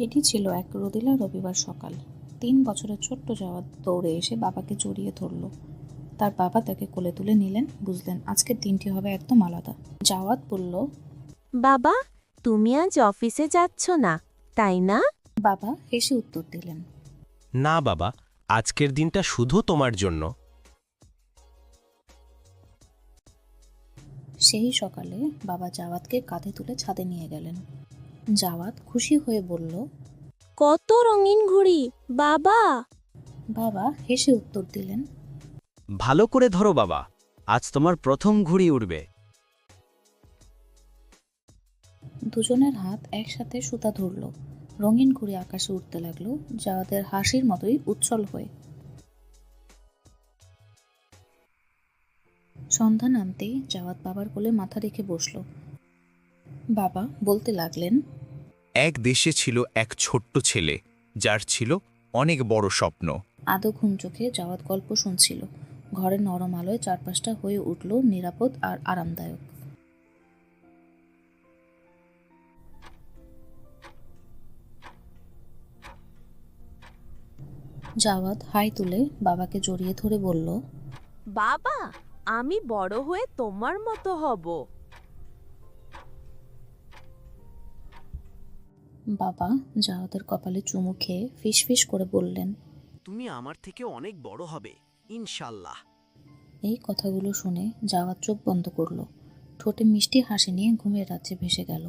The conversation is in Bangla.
এটি ছিল এক রোদেলা রবিবার সকাল। 3 বছরের ছোট্ট জাওয়াত দৌড়ে এসে বাবাকে জড়িয়ে ধরল। তার বাবা তাকে কোলে তুলে নিলেন। বুঝলেন আজকের দিনটি হবে একদম আলাদা। জাওয়াত বলল, বাবা, তুমি আজ অফিসে যাচ্ছ না, তাই না? বাবা হেসে উত্তর দিলেন, না বাবা, আজকের দিনটা শুধু তোমার জন্য। সেই সকালে বাবা জাওয়াতকে কাঁধে তুলে ছাদে নিয়ে গেলেন। জাওয়াত খুশি হয়ে বলল, কত রঙিন ঘুড়ি বাবা! বাবা হেসে উত্তর দিলেন, ভালো করে ধরো বাবা, আজ তোমার প্রথম ঘুড়ি উড়বে। দুজনের হাত একসাথে সুতা ধরল। রঙিন ঘুড়ি আকাশে উঠতে লাগলো, জাওয়াতের হাসির মতোই উচ্ছল হয়ে। সন্ধ্যা নামতেই জাওয়াত বাবার কোলে মাথা রেখে বসল। বাবা বলতে লাগলেন, এক দেশে ছিল এক ছোট্ট ছেলে, যার ছিল অনেক বড় স্বপ্ন। আদো ঘুম চোখে জাওয়াত গল্প শুনছিল। ঘরের নরম আলোয় চারপাশটা হয়ে উঠল নিরাপদ আর আরামদায়ক। জাওয়াত হাই তুলে বাবাকে জড়িয়ে ধরে বলল, বাবা, আমি বড় হয়ে তোমার মতো হব। বাবা জাওয়াতের কপালে চুমু খেয়ে ফিসফিস করে বললেন, তুমি আমার থেকে অনেক বড় হবে ইনশাল্লাহ। এই কথাগুলো শুনে জাওয়াত চোখ বন্ধ করল। ঠোঁটে মিষ্টি হাসি নিয়ে ঘুমের রাজ্যে ভেসে গেল।